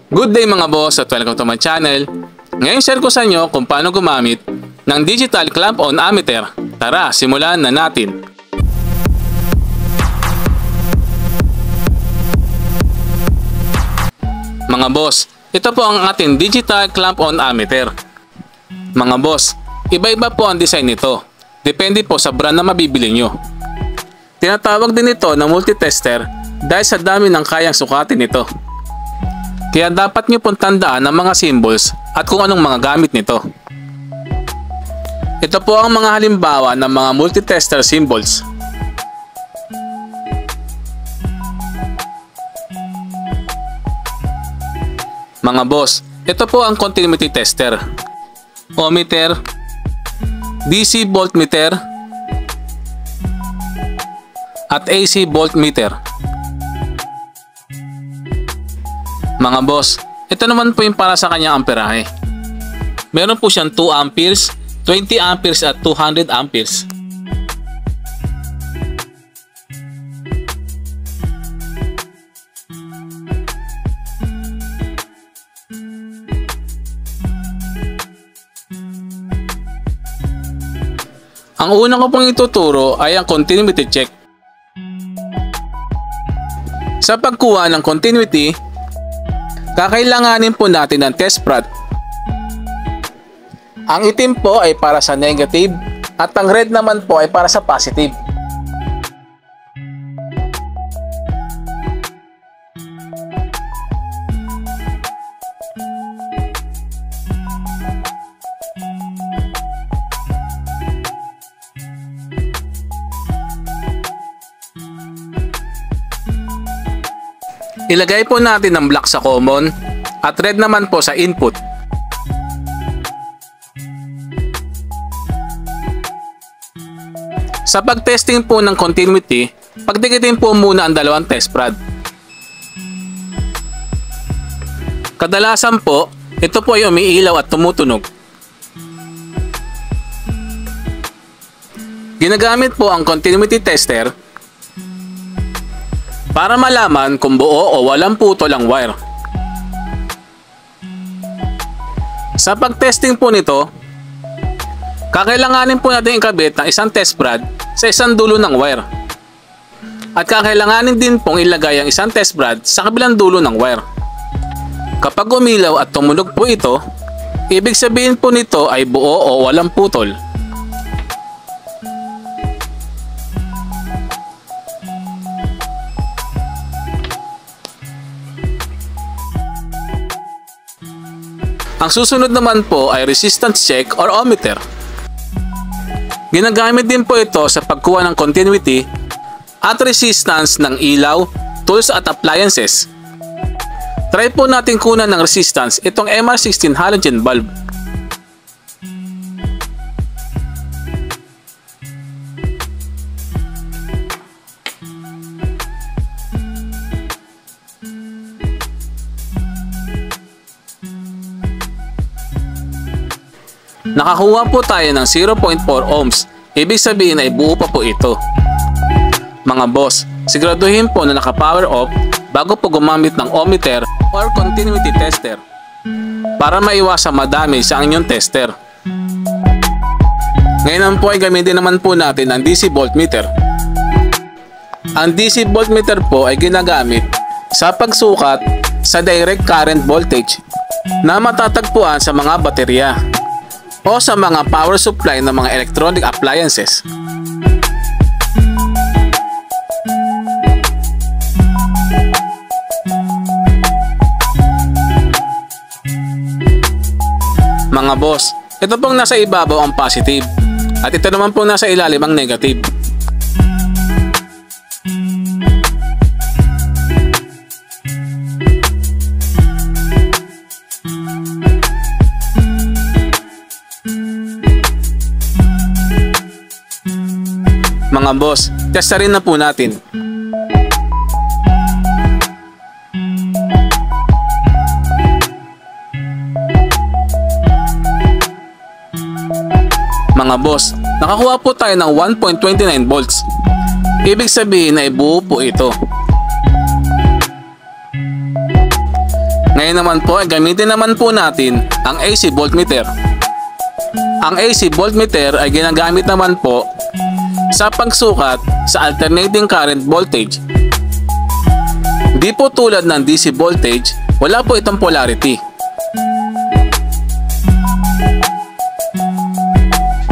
Good day mga boss at welcome to my channel. Ngayon share ko sa inyo kung paano gumamit ng digital clamp-on ammeter. Tara, simulan na natin. Mga boss, ito po ang ating digital clamp-on ammeter. Mga boss, iba-iba po ang design nito. Depende po sa brand na mabibili nyo. Tinatawag din ito na multi-tester dahil sa dami ng kayang sukatin nito. Kaya dapat nyo pong tandaan ang mga symbols at kung anong mga gamit nito. Ito po ang mga halimbawa ng mga multi-tester symbols. Mga boss, ito po ang continuity tester, ohmmeter, DC voltmeter, at AC voltmeter. Mga boss, ito naman po yung para sa kanyang amperahe. Meron po siyang 2 amperes, 20 amperes at 200 amperes. Ang una ko pong ituturo ay ang continuity check. Sa pagkuha ng continuity, kakailanganin po natin ng test prod. Ang itim po ay para sa negative at ang red naman po ay para sa positive. Ilagay po natin ang black sa common at red naman po sa input. Sa pag-testing po ng continuity, pagdikitin po muna ang dalawang test prod. Kadalasan po, ito po ay umiilaw at tumutunog. Ginagamit po ang continuity tester para malaman kung buo o walang putol ang wire. Sa pag-testing po nito, kakailanganin po natin ikabit ng isang test prod sa isang dulo ng wire. At kakailanganin din pong ilagay ang isang test prod sa kabilang dulo ng wire. Kapag umilaw at tumunog po ito, ibig sabihin po nito ay buo o walang putol. Ang susunod naman po ay resistance check or ohmmeter. Ginagamit din po ito sa pagkuha ng continuity at resistance ng ilaw, tools at appliances. Try po natin kunan ng resistance itong MR16 halogen bulb. Nakakuha po tayo ng 0.4 ohms, ibig sabihin ay buo pa po ito. Mga boss, siguraduhin po na naka-power off bago po gumamit ng ohmmeter or continuity tester para maiwasan madami sa inyong tester. Ngayon po ay gamitin naman po natin ang DC voltmeter. Ang DC voltmeter po ay ginagamit sa pagsukat sa direct current voltage na matatagpuan sa mga baterya o sa mga power supply ng mga electronic appliances. Mga boss, ito pong nasa ibabaw ang positive at ito naman po nasa ilalim ang negative. Mga boss, testa rin na po natin. Mga boss, nakakuha po tayo ng 1.29 volts. Ibig sabihin na buo po ito. Ngayon naman po ay gamitin naman po natin ang AC voltmeter. Ang AC voltmeter ay ginagamit naman po sa pagsukat sa alternating current voltage. Di po tulad ng DC voltage, wala po itong polarity.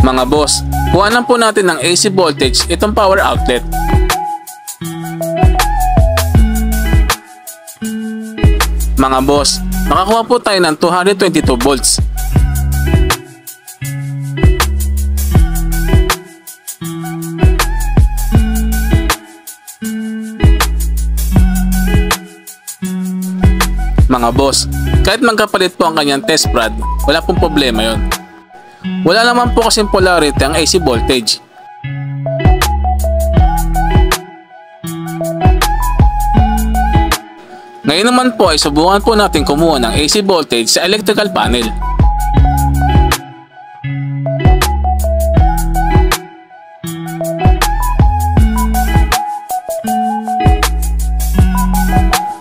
Mga boss, kuhanan po natin ng AC voltage itong power outlet. Mga boss, nakakuha po tayo ng 222 volts. Mga boss, kahit magkapalit po ang kanyang test rod, wala pong problema yon. Wala naman po kasing polarity ang AC voltage. Ngayon naman po ay subukan po natin kumuha ng AC voltage sa electrical panel.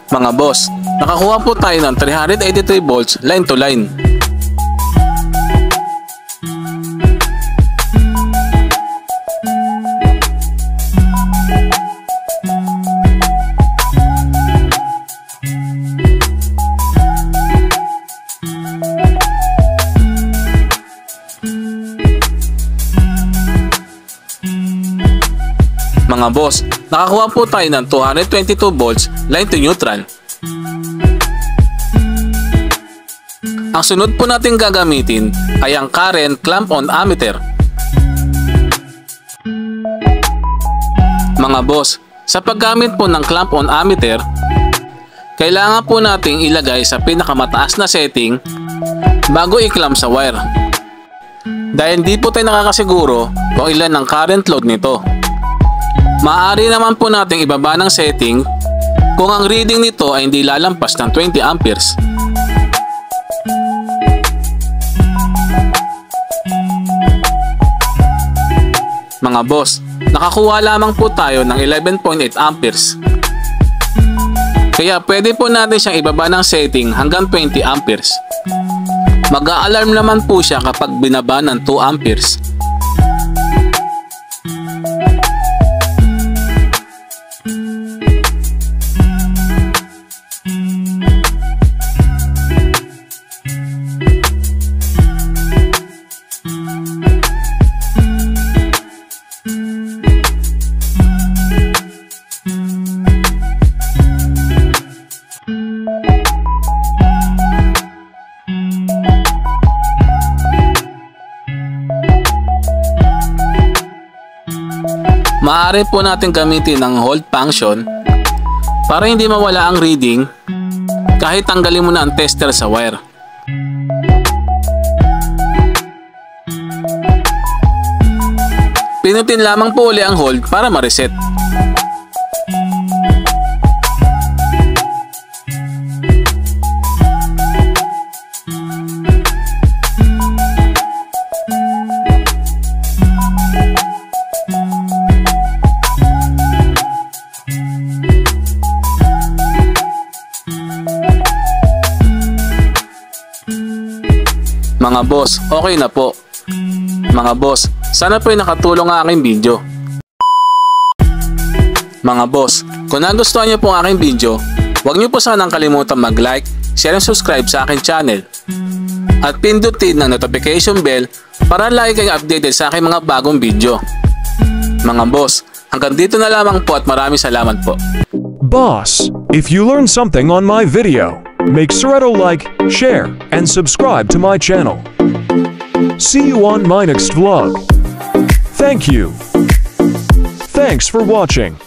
Mga boss, nakakuha po tayo ng 383 volts line to line. Mga boss, nakakuha po tayo ng 222 volts line to neutral. Ang sunod po natin gagamitin ay ang current clamp-on ammeter. Mga boss, sa paggamit po ng clamp-on ammeter, kailangan po nating ilagay sa pinakamataas na setting bago i-clamp sa wire. Dahil hindi po tayo nakakasiguro kung ilan ang current load nito. Maaari naman po nating ibaba ng setting kung ang reading nito ay hindi lalampas ng 20 amperes. Mga boss, nakakuha lamang po tayo ng 11.8 amperes. Kaya pwede po natin siyang ibaba ng setting hanggang 20 amperes. Mag-a-alarm naman po siya kapag binaba ng 2 amperes. Maaari po natin gamitin ang hold function para hindi mawala ang reading kahit tanggalin mo na ang tester sa wire. Pinutin lamang po uli ang hold para ma-reset. Mga boss, okay na po. Mga boss, sana po ay nakatulong ang aking video. Mga boss, kung nagustuhan niyo po ang aking video, huwag niyo po sanang kalimutan mag-like, share and subscribe sa aking channel. At pindutin ang notification bell para lagi kayong updated sa aking mga bagong video. Mga boss, hanggang dito na lamang po at maraming salamat po. Boss, if you learned something on my video, make sure to like, share, and subscribe to my channel. See you on my next vlog. Thank you. Thanks for watching.